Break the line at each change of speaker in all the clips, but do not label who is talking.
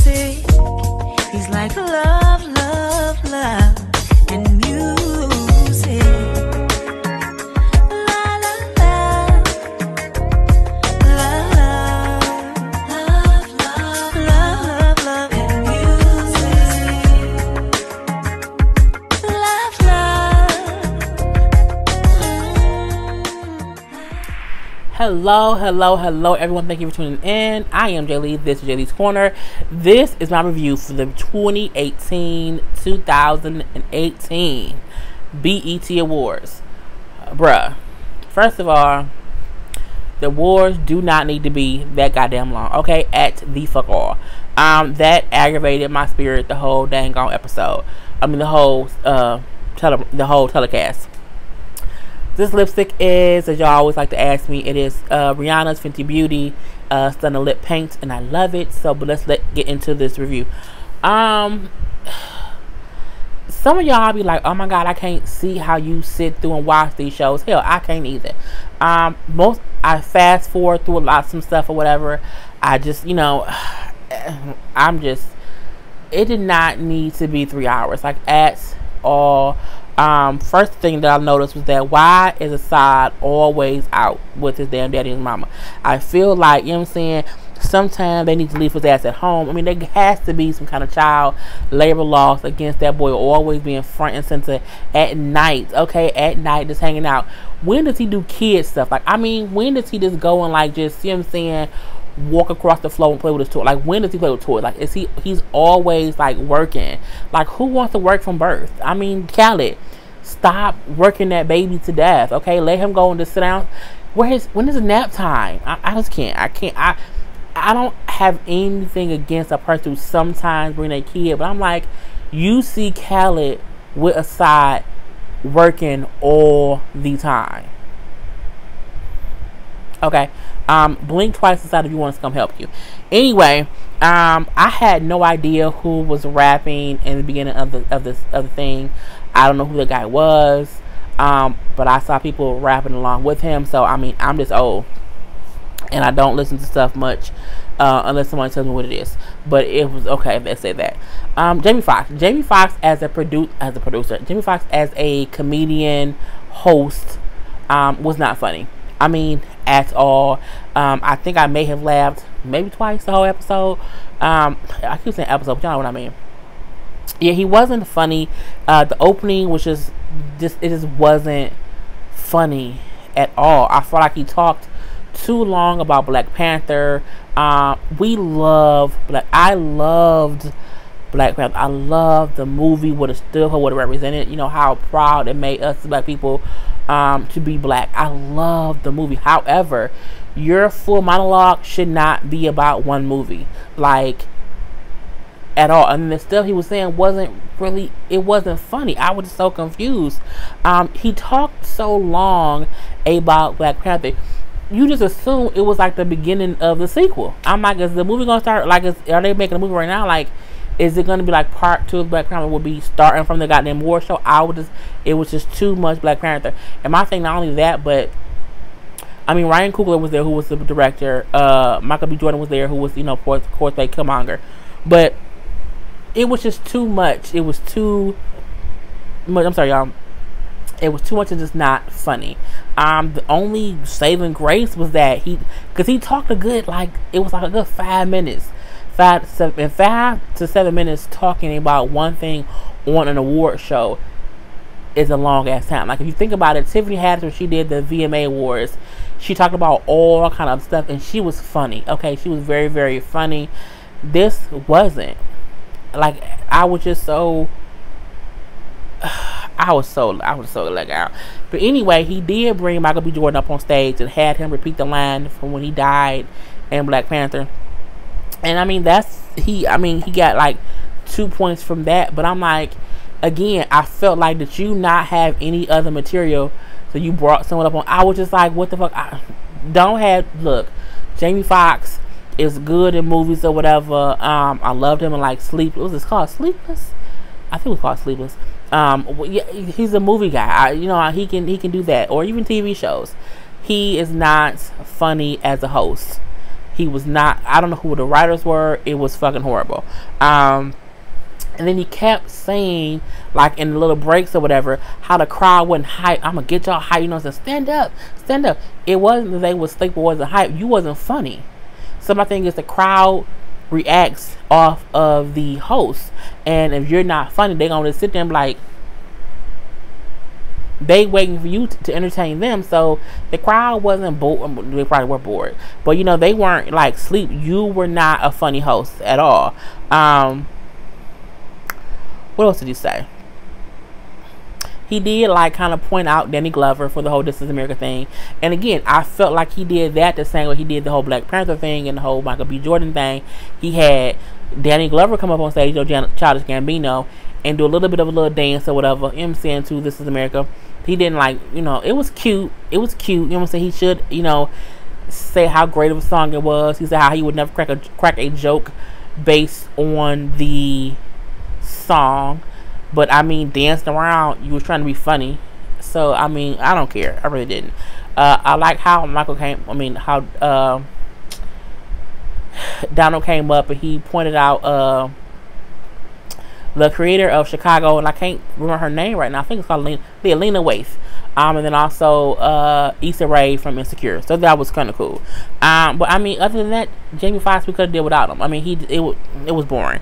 music. He's like love, love, love, and music. La la la, love, love, love, love, love, and music. Love, love.
Hello, everyone. Thank you for tuning in. I am Jay Lee. This is Jay Lee's Corner. This is my review for the 2018 BET Awards. Bruh, first of all, the awards do not need to be that goddamn long, okay? At the fuck all. That aggravated my spirit the whole dang on episode. I mean, the whole telecast. This lipstick is, as y'all always like to ask me, it is Rihanna's Fenty Beauty Stunning Lip Paint, and I love it. So, but let's get into this review. Some of y'all be like, oh my god, I can't see how you sit through and watch these shows. Hell, I can't either. I fast forward through some stuff or whatever. I just, it did not need to be 3 hours, like at all. First thing that I noticed was that why is Assad always out with his damn daddy and mama? I feel like, you know what I'm saying, sometimes they need to leave his ass at home. I mean, there has to be some kind of child labor laws against that boy always being front and center at night, okay? At night, just hanging out. When does he do kid stuff? Like, I mean, when does he just go and, like, just, you know what I'm saying, walk across the floor and play with his toy? Like, when does he play with toys? Like, he's always, like, working. Like, who wants to work from birth? I mean, Khaled, stop working that baby to death, okay? Let him go and just sit down. When is nap time? I just can't. I don't have anything against a person who sometimes bring their kid, but I'm like, you see Khaled with Assad working all the time. Okay. Blink twice aside if you want us to come help you. Anyway, I had no idea who was rapping in the beginning of the thing. I don't know who the guy was, but I saw people rapping along with him. So I mean, I'm just old, and I don't listen to stuff much unless someone tells me what it is. But it was okay if they say that. Jamie Foxx as a producer, Jamie Foxx as a comedian host was not funny. I mean, at all. I think I may have laughed maybe twice the whole episode. I keep saying episode, but y'all know what I mean. Yeah, he wasn't funny. The opening was it just wasn't funny at all. I felt like he talked too long about Black Panther. I loved Black Panther. I loved the movie, what it stood for, what it represented. You know, how proud it made us Black people to be Black. I loved the movie. However, your full monologue should not be about one movie, like, at all. I mean, the stuff he was saying wasn't funny. I was so confused. He talked so long about Black Panther. You just assume it was like the beginning of the sequel. I'm like, is the movie gonna start? Like, are they making a movie right now? Like, is it gonna be like part 2 of Black Panther will be starting from the goddamn war show? It was just too much Black Panther. And my thing, not only that, but I mean, Ryan Coogler was there, who was the director. Michael B. Jordan was there, who was, of course, a Killmonger. But it was just too much. It was too much. I'm sorry, y'all. It was too much and just not funny. The only saving grace was that because he talked it was like a good 5 minutes. 5 to 7 minutes talking about one thing on an award show is a long ass time. Like, if you think about it, Tiffany Haddish, when she did the VMA Awards, she talked about all kind of stuff, and she was funny. Okay, she was very, very funny. This wasn't. Like, I was so let out. But anyway, he did bring Michael B. Jordan up on stage and had him repeat the line from when he died in Black Panther. And I mean, he got like 2 points from that. But I'm like, again, I felt like, did you not have any other material? So you brought someone up on. I was just like, what the fuck? Look, Jamie Foxx is good in movies or whatever. I loved him in like Sleepless. What was this called? Sleepless? I think it was called Sleepless. Yeah, he's a movie guy. He can do that, or even TV shows. He is not funny as a host. He was not. I don't know who the writers were. It was fucking horrible. And then he kept saying, like in the little breaks or whatever, how the crowd wasn't hype. I'm gonna get y'all hype. You know, so stand up, stand up. It wasn't that they was sleep or wasn't hype. You wasn't funny. So my thing is the crowd reacts off of the host, and if you're not funny, they're gonna just sit there and be like, they waiting for you to entertain them. So the crowd wasn't bored. They probably were bored, but you know they weren't like sleep. You were not a funny host at all. What else did he say? He did like kind of point out Danny Glover for the whole This Is America thing. And again, I felt like he did that the same way he did the whole Black Panther thing and the whole Michael B. Jordan thing. He had Danny Glover come up on stage, Childish Gambino, and do a little bit of a little dance or whatever. You know what I'm saying, to This Is America. He didn't like, you know, it was cute. It was cute. You know what I'm saying? He should, you know, say how great of a song it was. He said how he would never crack a joke based on the song. But I mean, dancing around, you was trying to be funny. So I mean, I don't care. I really didn't. I like how Donald came up and he pointed out the creator of Chicago, and I can't remember her name right now. I think it's called Lena Waithe. And then also Issa Rae from Insecure. So that was kind of cool. But I mean, other than that, Jamie Foxx, we could have did without him. I mean, it was boring.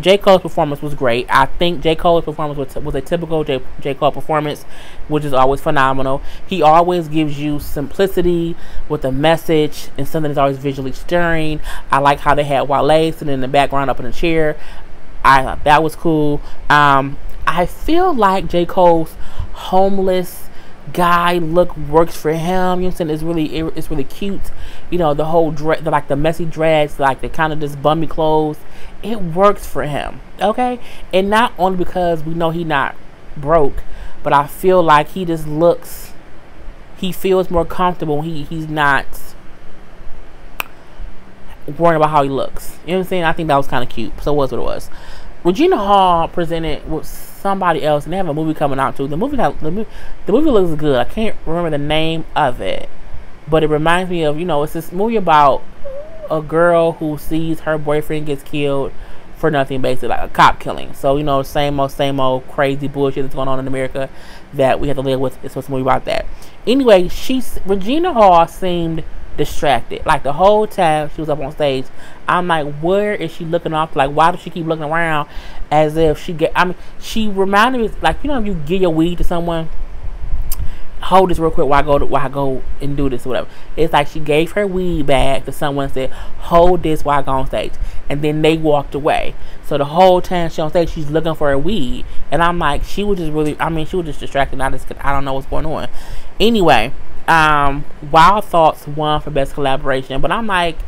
J. Cole's performance was great. I think J. Cole's performance was a typical J. Cole performance, which is always phenomenal. He always gives you simplicity with a message and something that's always visually stirring. I like how they had Wale sitting in the background up in a chair. I thought that was cool. I feel like J. Cole's homeless guy look works for him. You know what I'm saying? It's really cute. You know, the whole like the messy dreads, like the kind of this bummy clothes. It works for him. Okay? And not only because we know he not broke, but I feel like he just looks, he feels more comfortable. He's not worrying about how he looks. You know what I'm saying? I think that was kind of cute. So it was what it was. Regina Hall presented with somebody else, and they have a movie coming out too. The movie looks good. I can't remember the name of it, but it reminds me of, you know, it's this movie about a girl who sees her boyfriend gets killed for nothing, basically like a cop killing. So, you know, same old crazy bullshit that's going on in America that we have to live with. It's supposed to be a movie about that. Anyway, Regina Hall seemed distracted like the whole time she was up on stage. I'm like, where is she looking off? Like, why does she keep looking around as if she reminded me, like, you know, if you give your weed to someone, hold this real quick while I go and do this or whatever. It's like she gave her weed back to someone and said, hold this while I go on stage, and then they walked away. So the whole time she on stage, she's looking for her weed, and I'm like, she was just distracted. I don't know what's going on. Anyway, Wild Thoughts won for best collaboration, but I'm like,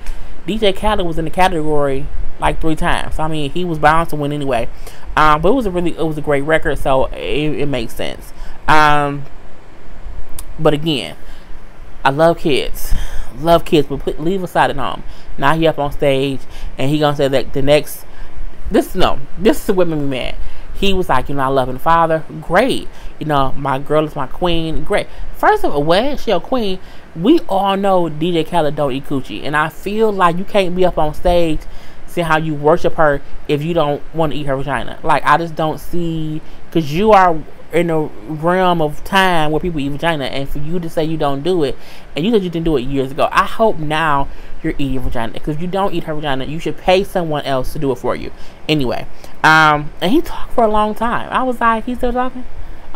DJ Khaled was in the category like 3 times. So, I mean, he was bound to win anyway. But it was a great record, so it makes sense. But again, I love kids, but leave aside at home. Now he up on stage and he gonna say that this is what made me mad. He was like, you know, I love the Father. Great. You know, my girl is my queen. Great. First of all, what? She a queen. We all know DJ Khaled don't eat coochie. And I feel like you can't be up on stage saying how you worship her if you don't want to eat her vagina. Like, I just don't see, because you are in a realm of time where people eat vagina, and for you to say you don't do it, and you said you didn't do it years ago, I hope now you're eating vagina, because if you don't eat her vagina, you should pay someone else to do it for you. Anyway, and he talked for a long time. I was like, he's still talking?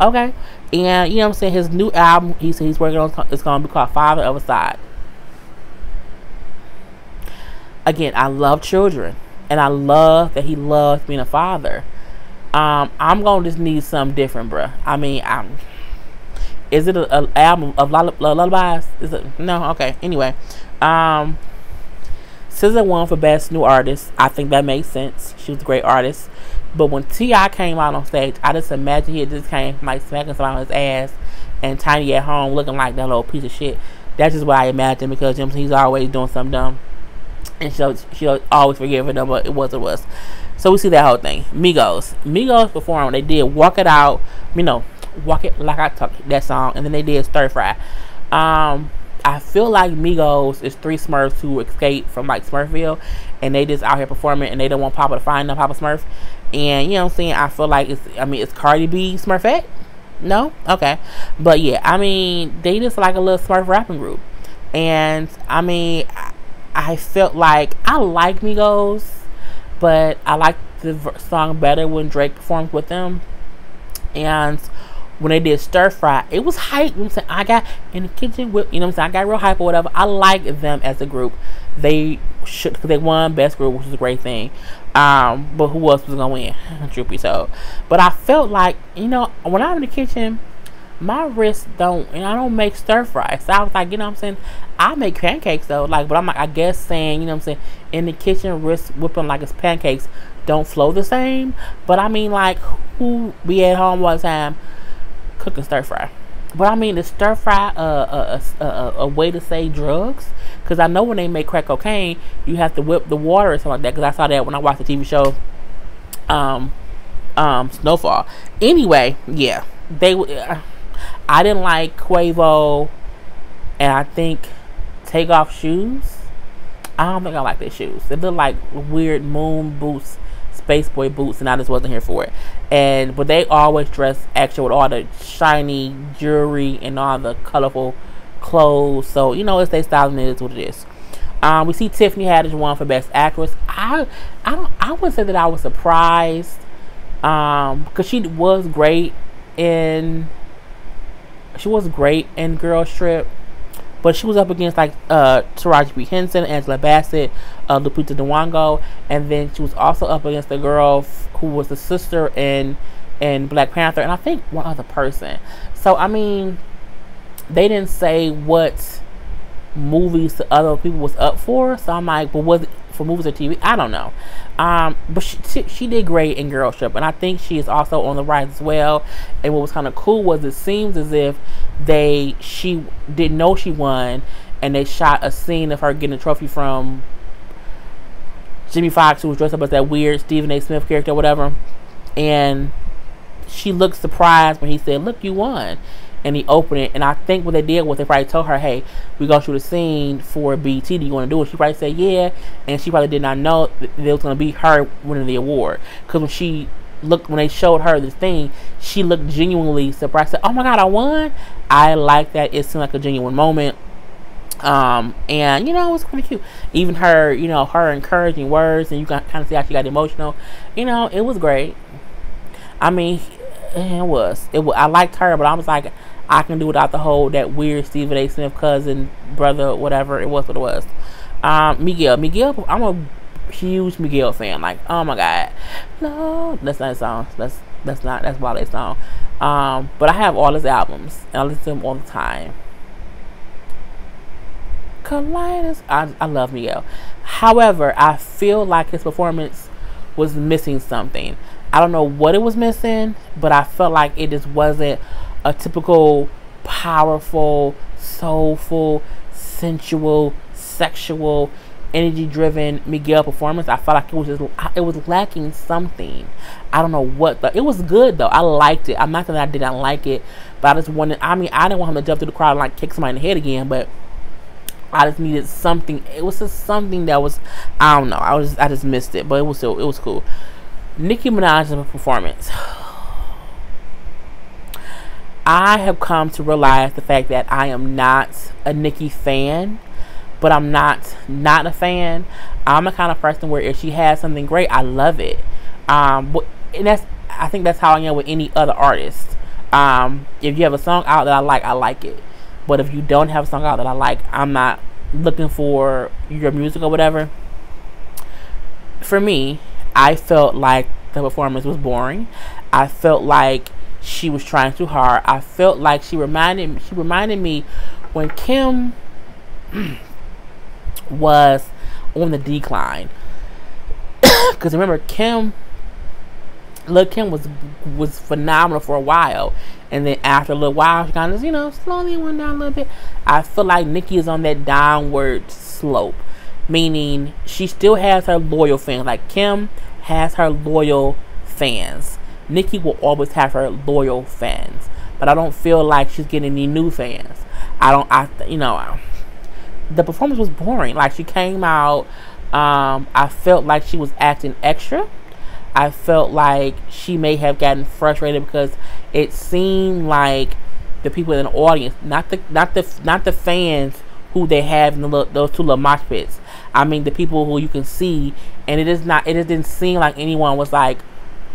Okay. And you know what I'm saying, his new album, he said he's working on, it's going to be called Father of a Side. Again, I love children, and I love that he loves being a father. I'm gonna just need something different, bruh. I mean, is it an album of lullabies? Is it? No? Okay. Anyway, SZA won for best new artist. I think that makes sense. She was a great artist. But when T.I. came out on stage, I just imagine he just came like smacking somebody on his ass, and Tiny at home looking like that little piece of shit. That's just what I imagine, because he's always doing something dumb, and she'll always forgive it, but it was. So we see that whole thing. Migos performed. They did Walk It Out. You know, Walk It Like I Talk, that song. And then they did Stir Fry. I feel like Migos is three Smurfs who escaped from like Smurfville, and they just out here performing, and they don't want Papa to find them, Papa Smurf. And you know what I'm saying? I feel like it's Cardi B Smurfette. No, okay, but yeah, I mean they just like a little Smurf rapping group, and I mean I felt like I like Migos, but I like the song better when Drake performed with them. And when they did Stir Fry, it was hype. You know what I'm saying? I got in the kitchen with, you know what I'm saying? I got real hype or whatever. I like them as a group. They should, because they won Best Group, which was a great thing. But who else was gonna win? Truth be told. But I felt like, you know, when I'm in the kitchen, my wrists don't, and I don't make stir fry. So I was like, you know what I'm saying? I make pancakes though. Like, but I'm like, I guess saying, you know what I'm saying? In the kitchen, wrist whipping like it's pancakes don't flow the same. But I mean, like, who be at home all the time cooking stir fry? But I mean, the stir fry a way to say drugs? Because I know when they make crack cocaine, you have to whip the water or something like that. Because I saw that when I watched the TV show Snowfall. Anyway, yeah, they I didn't like Quavo, and I think Take Off Shoes. I don't think I like their shoes. They look like weird moon boots, space boy boots, and I just wasn't here for it. But they always dress extra with all the shiny jewelry and all the colorful clothes. So you know, it's their style and it is what it is. We see Tiffany Haddish won for Best Actress. I wouldn't say that I was surprised, because she was great in Girls Trip. But she was up against like Taraji P. Henson, Angela Bassett, Lupita Nyong'o, and then she was also up against the girl who was the sister in Black Panther, and I think one other person. So I mean, they didn't say what movies the other people was up for. So I'm like, but was it for movies or TV? I don't know. But she did great in Girls Trip, and I think she is also on the rise as well. And what was kind of cool was it seems as if she didn't know she won, and they shot a scene of her getting a trophy from Jimmy Fox, who was dressed up as that weird Stephen A. Smith character or whatever, and she looked surprised when he said, "Look, you won." And he opened it, and I think what they did was they probably told her, "Hey, we're gonna shoot a scene for BT. Do you want to do it?" She probably said, "Yeah," and she probably did not know that it was gonna be her winning the award. Because when they showed her the thing, she looked genuinely surprised. Said, "Oh my God, I won!" I like that. It seemed like a genuine moment. And you know, it was pretty cute. Even her, you know, her encouraging words, and you can kind of see how she got emotional. You know, it was great. I mean, it was. I liked her, but I was like, I can do without the whole that weird Stephen A. Smith cousin, brother, whatever. It was what it was. Miguel. I'm a huge Miguel fan. Like, oh my God, no, that's not a song. That's Wale's song. But I have all his albums, and I listen to them all the time. Colitis. I love Miguel. However, I feel like his performance was missing something. I don't know what it was missing, but I felt like it just wasn't a typical powerful, soulful, sensual, sexual, energy-driven Miguel performance. I felt like it was lacking something. I don't know what, but it was good though. I liked it. I'm not saying that I did not like it, but I just wanted. I mean, I didn't want him to jump through the crowd and like kick somebody in the head again, but I just needed something. It was just something that was, I don't know. I just missed it, but it was cool. Nicki Minaj's performance. I have come to realize the fact that I am not a Nicki fan, but I'm not a fan. I'm the kind of person where if she has something great, I love it. And I think that's how I am with any other artist. If you have a song out that I like it. But if you don't have a song out that I like, I'm not looking for your music or whatever. For me, I felt like the performance was boring. I felt like she was trying too hard. I felt like she reminded me when Kim was on the decline. Because remember, Lil' Kim was phenomenal for a while, and then after a little while, she kind of slowly went down a little bit. I feel like Nicki is on that downward slope, meaning she still has her loyal fans. Like Kim has her loyal fans. Nicki will always have her loyal fans, but I don't feel like she's getting any new fans. The performance was boring. Like, she came out, I felt like she was acting extra. I felt like she may have gotten frustrated because it seemed like the people in the audience, not the fans who they have in those two little mosh pits. I mean, the people who you can see, and it didn't seem like anyone was like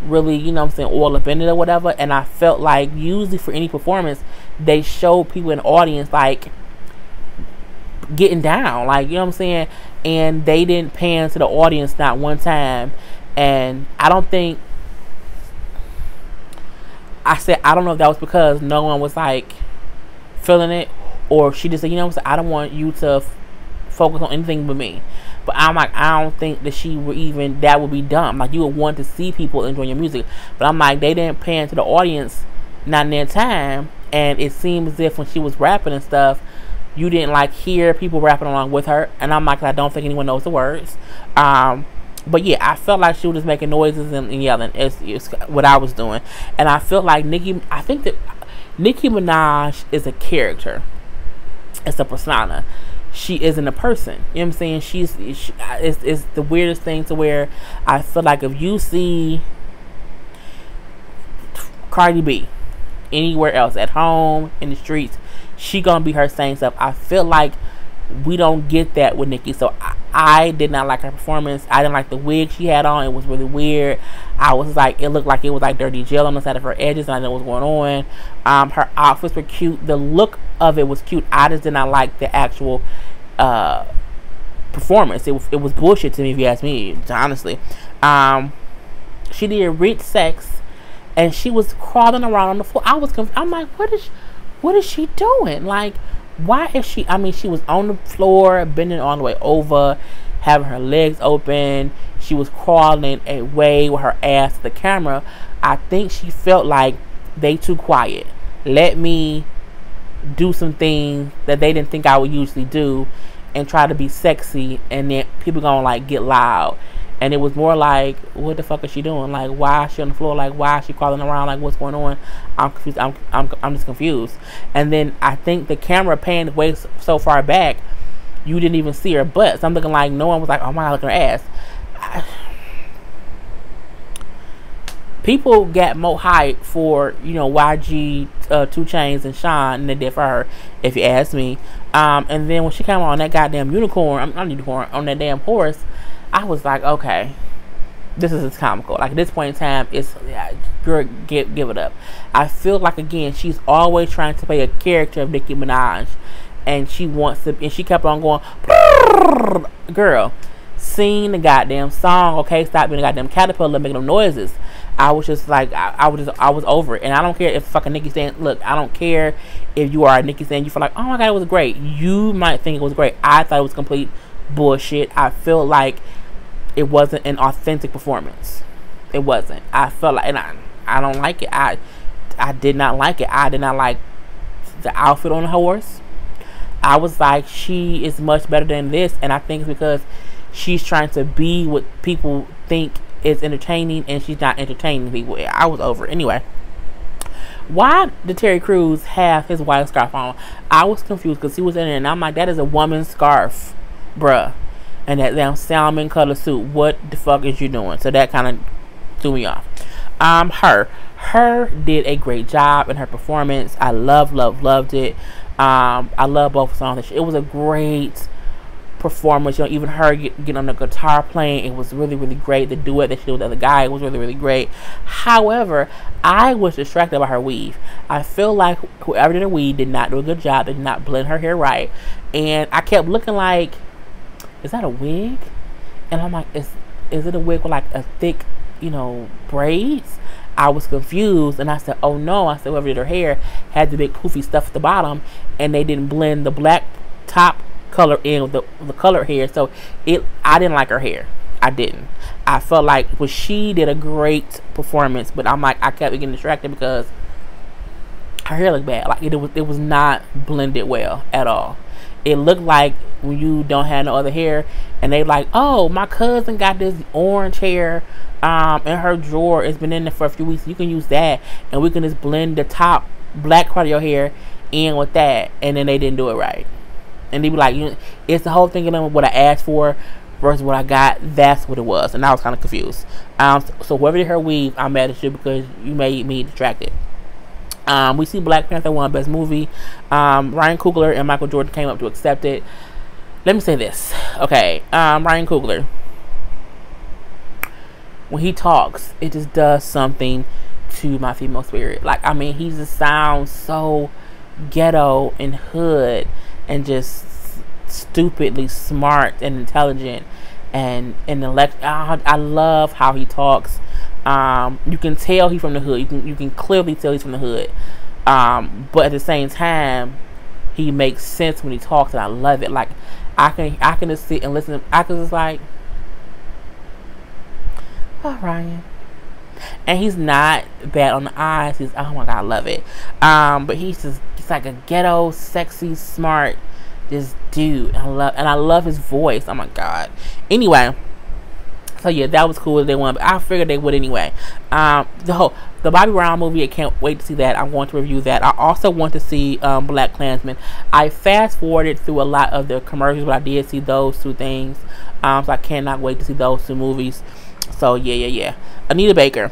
really, you know what I'm saying, all up in it or whatever. And I felt like usually for any performance, they show people in the audience like getting down, like, you know what I'm saying, and they didn't pan to the audience not one time. And I don't know if that was because no one was like feeling it, or she just said, you know what I'm saying, I don't want you to focus on anything but me. But I'm like, I don't think that that would be dumb. Like, you would want to see people enjoying your music. But I'm like, they didn't pan to the audience not in their time. And it seemed as if when she was rapping and stuff, you didn't like hear people rapping along with her. And I'm like, I don't think anyone knows the words. But yeah, I felt like she was just making noises and yelling. It's what I was doing. And I felt like I think that Nicki Minaj is a character. It's a persona. She isn't a person. You know what I'm saying? It's the weirdest thing to where I feel like if you see Cardi B anywhere else, at home, in the streets, she gonna be her same stuff. I feel like we don't get that with Nicki. So I did not like her performance. I didn't like the wig she had on. It was really weird. I was like, it looked like it was like dirty gel on the side of her edges, and I didn't know what was going on. Her outfits were cute. The look of it was cute. I just did not like the actual performance. It was bullshit to me, if you ask me, honestly. She did rich sex, and she was crawling around on the floor. I'm like, what is she doing? Like, why is she? I mean, she was on the floor, bending all the way over, having her legs open. She was crawling away with her ass to the camera. I think she felt like they too quiet. Let me do some things that they didn't think I would usually do, and try to be sexy, and then people gonna like get loud. And it was more like, what the fuck is she doing? Like, why is she on the floor? Like, why is she crawling around? Like, what's going on? I'm confused. I'm just confused. And then I think the camera panned way so far back, you didn't even see her butt. So I'm looking like, no one was like, oh my God, look at her ass. People got more hype for, you know, YG, 2 Chainz and Sean than they did for her, if you ask me. And then when she came on that goddamn unicorn, on that damn horse, I was like, okay, this is comical. Like, at this point in time, it's, girl, give it up. I feel like, again, she's always trying to play a character of Nicki Minaj, and she wants to, and she kept on going, girl, sing the goddamn song, okay? Stop being a goddamn caterpillar making them noises. I was just like, I was over it. And I don't care if fucking Nicki saying, look, I don't care if you are a Nicki saying you feel like, oh my God, it was great. You might think it was great. I thought it was complete bullshit. I feel like it wasn't an authentic performance. It wasn't. I felt like, and I don't like it. I did not like it. I did not like the outfit on the horse. I was like, she is much better than this, and I think it's because she's trying to be what people think is entertaining, and she's not entertaining people. I was over it. Anyway, why did Terry Crews have his white scarf on? I was confused because he was in there, and I'm like, that is a woman's scarf, bruh. And that damn salmon color suit. What the fuck is you doing? So that kind of threw me off. Her did a great job in her performance. I loved it. I love both songs. It was a great performance. You know, even her getting on the guitar playing, it was really, really great. The duet that she did with the other guy was really, really great. However, I was distracted by her weave. I feel like whoever did her weave did not do a good job. They did not blend her hair right. And I kept looking like, is that a wig? And I'm like, is it a wig with like a thick, you know, braids? I was confused, and I said, oh no. I said, whoever did her hair had the big poofy stuff at the bottom, and they didn't blend the black top color in with the colored hair. So I didn't like her hair. I didn't. I felt like she did a great performance, but I'm like, I kept getting distracted because her hair looked bad. Like it was not blended well at all. It looked like when you don't have no other hair, and they like, oh, my cousin got this orange hair in her drawer. It's been in there for a few weeks. You can use that, and we can just blend the top black part of your hair end with that, and then they didn't do it right. And they be like, it's the whole thing of what I asked for versus what I got. That's what it was, and I was kind of confused. So whoever did her weave, I'm mad at you because you made me distracted. We see Black Panther won Best Movie. Ryan Coogler and Michael Jordan came up to accept it. Let me say this, okay? Ryan Coogler, when he talks, it just does something to my female spirit. Like, I mean, he just sounds so ghetto and hood and just stupidly smart and intelligent and I love how he talks. You can tell he's from the hood. You can clearly tell he's from the hood. But at the same time, he makes sense when he talks, and I love it. Like, I can just sit and listen. I can just like, oh, Ryan. And he's not bad on the eyes. He's, oh my god, I love it. But he's like a ghetto, sexy, smart, this dude. I love his voice. Oh my god. Anyway, so yeah, that was cool that they won, but I figured they would anyway. The Bobby Brown movie, I can't wait to see that. I'm going to review that. I also want to see Black Klansman. I fast forwarded through a lot of the commercials, but I did see those two things. So I cannot wait to see those two movies. So yeah. Anita Baker.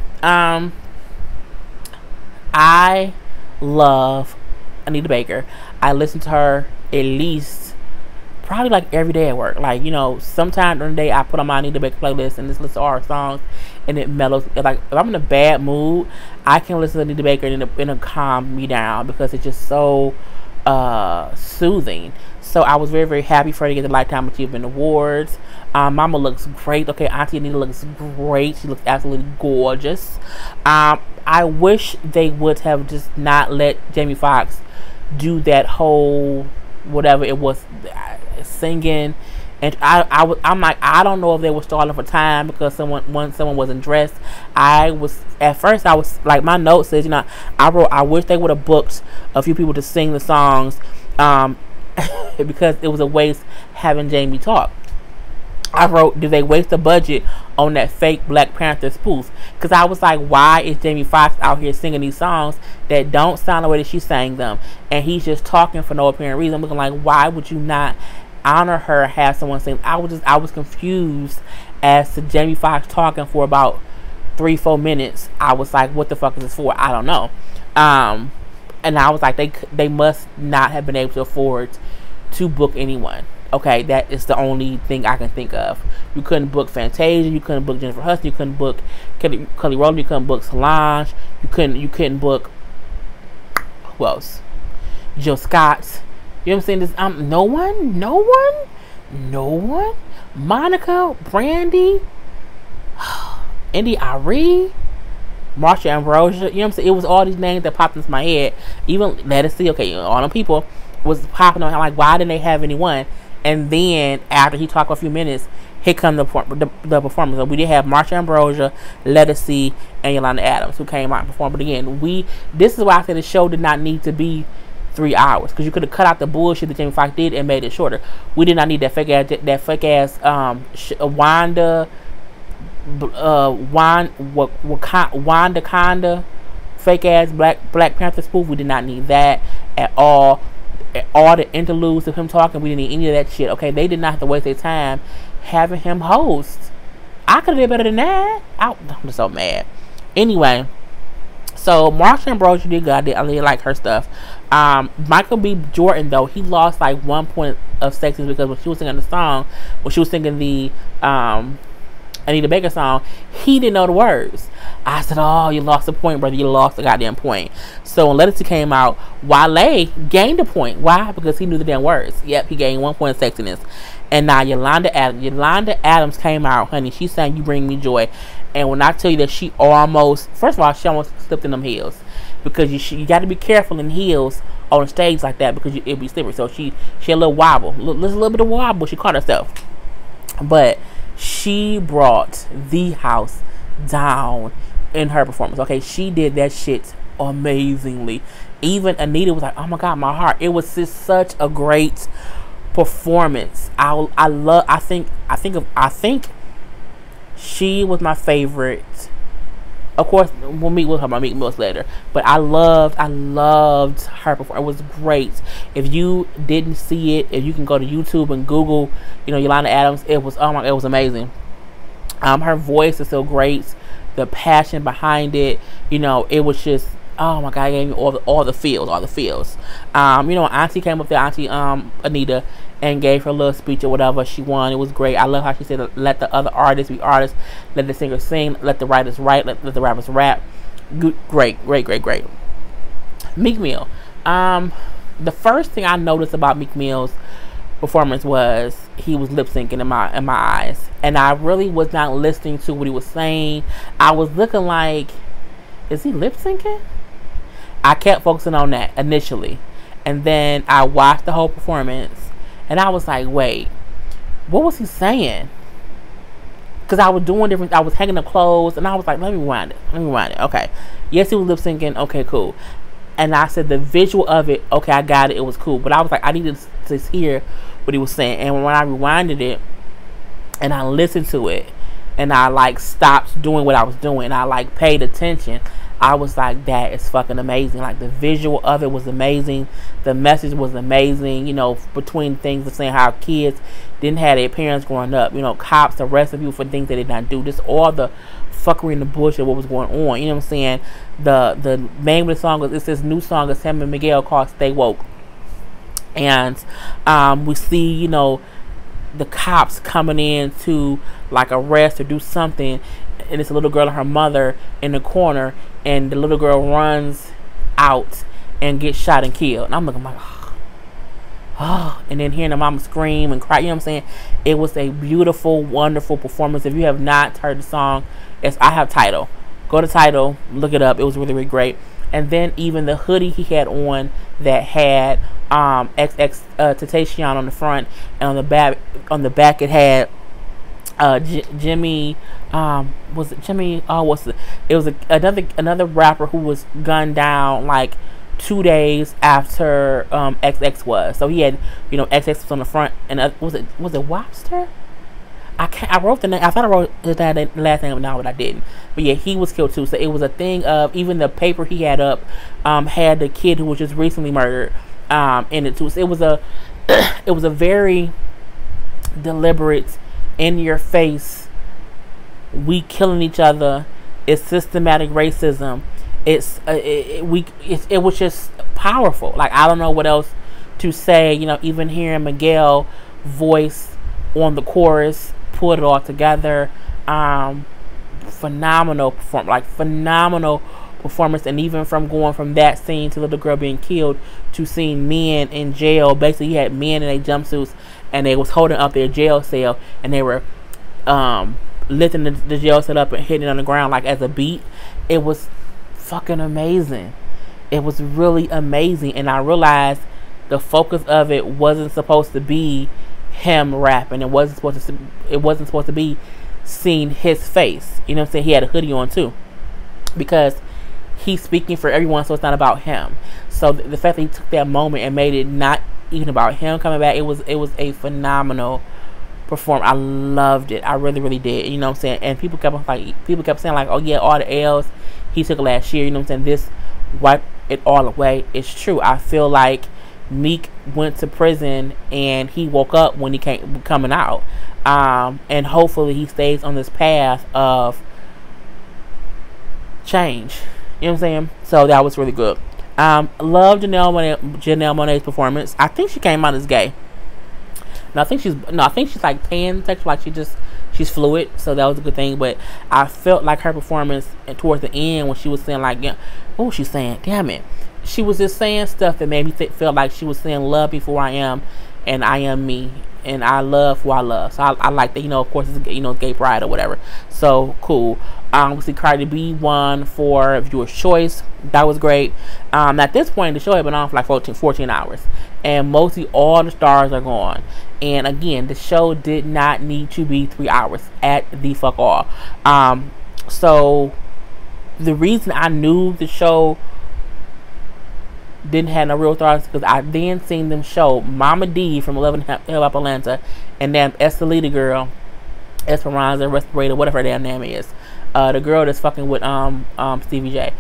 I love Anita Baker. I listen to her at least probably like every day at work. Like, sometime during the day I put on my Anita Baker playlist and just listen to all her songs, and it mellows. Like, if I'm in a bad mood, I can listen to Anita Baker and it'll calm me down because it's just so soothing. So I was very, very happy for her to get the Lifetime Achievement Awards. Mama looks great. Okay, Auntie Anita looks great. She looks absolutely gorgeous. I wish they would have just not let Jamie Foxx do that whole whatever it was, singing. And I'm like, I don't know if they were stalling for time because someone wasn't dressed. At first I was like, my note says, I wrote, I wish they would have booked a few people to sing the songs, because it was a waste having Jamie talk. I wrote, did they waste the budget on that fake Black Panther spoof? Because I was like, why is Jamie Foxx out here singing these songs that don't sound the way that she sang them? And he's just talking for no apparent reason. I'm looking like, why would you not honor her, have someone sing? I was confused as to Jamie Foxx talking for about 3-4 minutes. I was like, what the fuck is this for? I don't know. And I was like, they must not have been able to afford to book anyone. Okay, that is the only thing I can think of. You couldn't book Fantasia. You couldn't book Jennifer Hudson. You couldn't book Kelly Rowland. You couldn't book Solange. You couldn't book, who else? Jill Scott. You know what I'm saying? This no one. Monica, Brandy, Indy Ari, Marsha Ambrosia. You know what I'm saying? It was all these names that popped into my head. Even Let Us See. Okay, all them people was popping on. I'm like, why didn't they have anyone? And then after he talked for a few minutes, here come the performance. So we did have Marsha Ambrosia, Let Us See, and Yolanda Adams, who came out and performed. But again, this is why I said the show did not need to be 3 hours, because you could have cut out the bullshit that Jamie Foxx did and made it shorter. We did not need that fake ass Wanda Conda fake ass Black Panther spoof. We did not need that at all. All the interludes of him talking, we didn't need any of that shit. Okay, they did not have to waste their time having him host. I could have did better than that. I'm just so mad. Anyway, so Marsha Ambrosia did good. I really like her stuff. Michael B. Jordan, though, he lost like 1 point of sexiness because when she was singing the song, when she was singing the Anita Baker song, he didn't know the words. I said, oh, you lost a point, brother. You lost a goddamn point. So when Let Us See came out, Wale gained a point. Why? Because he knew the damn words. Yep, he gained 1 point of sexiness. And now Yolanda Adams came out, honey. She sang You Bring Me Joy. And when I tell you that she almost, first of all, she almost slipped in them heels. Because you got to be careful in heels on a stage like that because it'll be slippery. So she had a little wobble. A little bit of wobble. She caught herself. But she brought the house down in her performance. Okay, she did that shit amazingly. Even Anita was like, oh my god, my heart. It was just such a great performance. I think she was my favorite. Of course, we'll talk about Meek Mills later. But I loved her performance. It was great. If you didn't see it, if you can go to YouTube and Google, Yolanda Adams, it was it was amazing. Her voice is so great. The passion behind it, it was just, oh my God, it gave me all the feels. Auntie came up there, Auntie Anita, and gave her little speech or whatever. She won. It was great. I love how she said, let the other artists be artists, let the singers sing, let the writers write, let the rappers rap. Great. Meek Mill. The first thing I noticed about Meek Mill's performance was he was lip syncing in my eyes, and I really was not listening to what he was saying. I was looking like, is he lip syncing? I kept focusing on that initially, and then I watched the whole performance, and I was like, wait, what was he saying? Because I was doing different, I was hanging up clothes, and I was like, let me rewind it. Okay, yes, he was lip syncing. Okay, cool. And I said the visual of it, okay, I got it. It was cool, but I was like, I needed to hear what he was saying. And when I rewinded it and I listened to it and I stopped doing what I was doing and I paid attention, I was like, that is fucking amazing. The visual of it was amazing. The message was amazing, between things of saying how kids didn't have their parents growing up, cops arresting people for things they did not do. Just all the fuckery and the bullshit what was going on. You know what I'm saying? The name of the song is, it's this new song, it's him and Miguel, called Stay Woke. And we see, the cops coming in to arrest or do something, and it's a little girl and her mother in the corner, and the little girl runs out and gets shot and killed. And I'm looking like, oh, and then hearing the mama scream and cry. You know what I'm saying? It was a beautiful, wonderful performance. If you have not heard the song, I have Tidal. Go to Tidal, look it up. It was really, really great. And then even the hoodie he had on that had XX Tentacion on the front, and on the back it had Jimmy. Was it Jimmy? Oh, it was another rapper who was gunned down 2 days after XX was. So he had XX was on the front, and was it Wobster? I wrote the name. I thought I wrote his last name down, but I didn't. But yeah, he was killed too. So it was a thing of, even the paper he had up had the kid who was just recently murdered in it too. So it was a very deliberate, in your face, we killing each other. It's systematic racism. It was just powerful. I don't know what else to say. Even hearing Miguel voice on the chorus, pulled it all together. Phenomenal performance. And even from going from that scene to the little girl being killed to seeing men in jail. Basically, you had men in their jumpsuits, and they was holding up their jail cell, and they were lifting the jail cell up and hitting it on the ground as a beat. It was fucking amazing. It was really amazing. And I realized the focus of it wasn't supposed to be him rapping. It wasn't supposed to be seeing his face. You know what I'm saying? He had a hoodie on too, because he's speaking for everyone, so it's not about him. So the fact that he took that moment and made it not even about him coming back, it was a phenomenal performance. I loved it. I really, really did. You know what I'm saying? And people kept saying oh yeah, all the L's he took last year, you know what I'm saying, this wiped it all away. It's true. I feel like Meek went to prison and he woke up when he coming out, and hopefully he stays on this path of change. You know what I'm saying? So that was really good. Love Janelle Monáe's performance. I think she came out as gay. I think she's pansexual. She's fluid, so that was a good thing. But I felt like her performance towards the end, when she was saying what was she saying? Damn it. She was just saying stuff that made me feel like she was saying, love me for who I am, and I am me, and I love who I love. So I like that. Of course, it's gay pride or whatever. So cool. We see Cardi B won for Viewer's Choice. That was great. At this point, the show had been on for 14 hours, and mostly all the stars are gone. And again, the show did not need to be 3 hours at the fuck all. So the reason I knew the show didn't have no real stars, because I then seen them show Mama D from 11 Hip Hop Atlanta, and then Estelita girl, Esperanza, Respirator, whatever her damn name is. the girl that's fucking with Stevie J.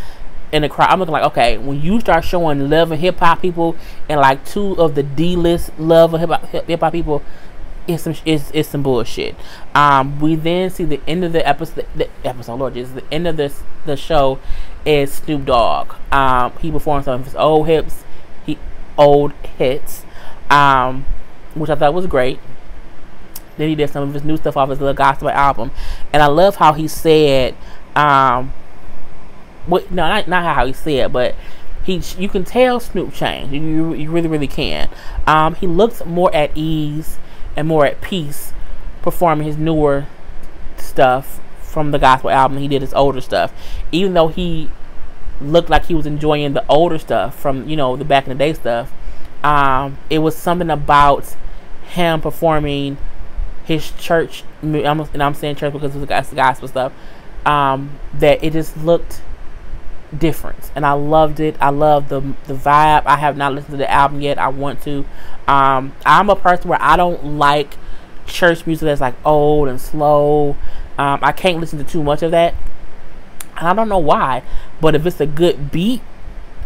In the crowd, I'm looking like, okay, when you start showing love and hip hop people and like two of the D-list love and hip hop people, it's some bullshit. We then see the end of the episode. Lord Jesus, the end of the show is Snoop Dogg. He performed some of his old hits, which I thought was great. Then he did some of his new stuff off his little gospel album, and I love how he said, not how he said, but you can tell Snoop changed. You really, really can. He looks more at ease and more at peace performing his newer stuff from the gospel album. He did his older stuff, even though he looked like he was enjoying the older stuff from the back in the day stuff. It was something about him performing his church, and I'm saying church because it's the gospel stuff, that it just looked different, and I loved it. I love the vibe. I have not listened to the album yet. I want to. I'm a person where I don't like church music that's like old and slow. I can't listen to too much of that, and I don't know why, but if it's a good beat,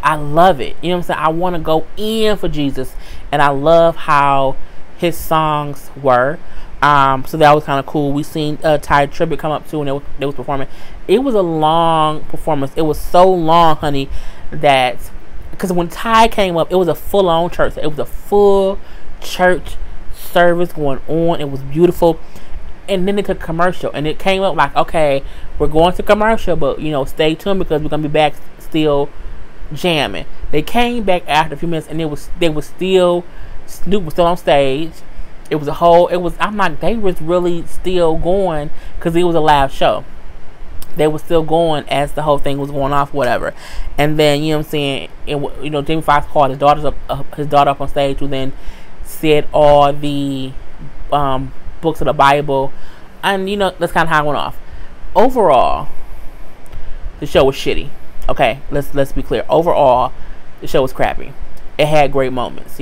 I love it. You know what I'm saying? I want to go in for Jesus, and I love how his songs were. So that was kind of cool. We seen Ty Tribbett come up too, and they was performing. It was a long performance. It was so long, honey, that because when Ty came up, it was a full-on church. It was a full church service going on. It was beautiful. And then it took commercial, and it came up like, okay, we're going to commercial, but stay tuned because we're gonna be back still jamming. They came back after a few minutes, and Snoop was still on stage. I'm like, they was really still going because it was a live show. They were still going as the whole thing was going off, whatever. And then, you know what I'm saying, Jamie Foxx called his daughter up on stage, who then said all the books of the Bible. And, that's kind of how it went off. Overall, the show was shitty. Okay, let's be clear. Overall, the show was crappy. It had great moments.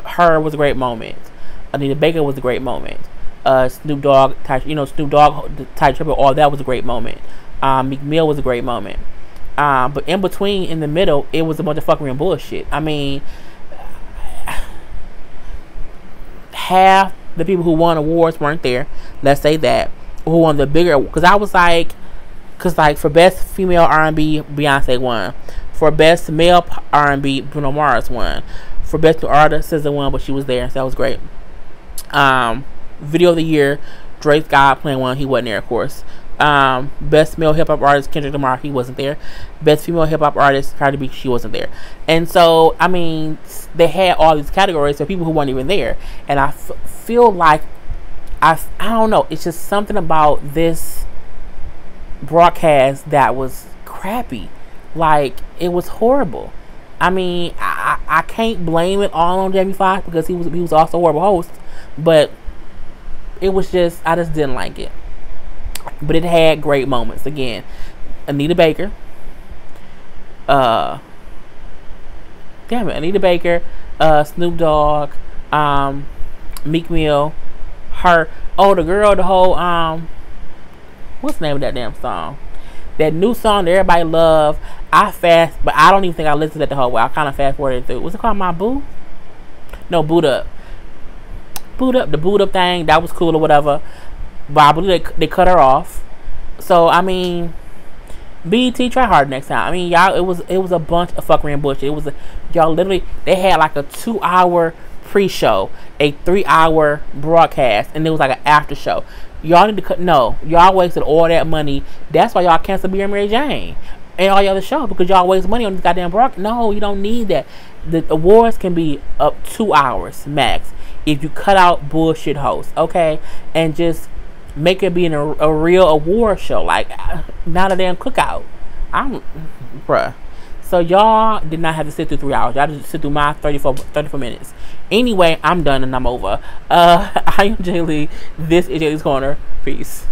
Her was a great moment. Anita Baker was a great moment. Snoop Dogg, Ty Tribbett, all that was a great moment. Meek Mill was a great moment. But in between, in the middle, it was a bunch of fuckery and bullshit. I mean, half the people who won awards weren't there. Let's say that. Who won the bigger? Because I was like, for best female R&B, Beyonce won. For best male R&B, Bruno Mars won. For best new artist, SZA won, but she was there, so that was great. Video of the year, Drake's God Plan won. He wasn't there, of course. Best male hip hop artist, Kendrick Lamar, he wasn't there. Best female hip hop artist, Cardi B, she wasn't there. And so, I mean, they had all these categories for people who weren't even there. And I feel like I don't know. It's just something about this broadcast that was crappy. Like, it was horrible. I mean, I can't blame it all on Jamie Foxx because he was also a horrible host, but it was just, I just didn't like it. But it had great moments. Again, Anita Baker, Anita Baker, Snoop Dogg, Meek Mill, the girl, the whole what's the name of that damn song? That new song that everybody love. But I don't even think I listened to that the whole way. I kind of fast forwarded through. What's it called? My Boo? No, Boot Up. The Boot Up thing, that was cool or whatever. But I believe they cut her off. So, I mean, BET, try hard next time. I mean, y'all, it was a bunch of fuckery and bullshit. Y'all literally, they had like a 2-hour pre-show, a 3-hour broadcast, and it was like an after show. Y'all need to cut. No, y'all wasted all that money. That's why y'all canceled Beer Mary Jane and all your other shows, because y'all waste money on this goddamn broadcast. No, you don't need that. The awards can be up 2 hours max if you cut out bullshit hosts, okay, and just make it be a real award show, like not a damn cookout. Bruh. So y'all did not have to sit through 3 hours. Y'all just sit through my 34 minutes. Anyway, I'm done and I'm over. I am Jay Lee. This is Jaylee's Corner. Peace.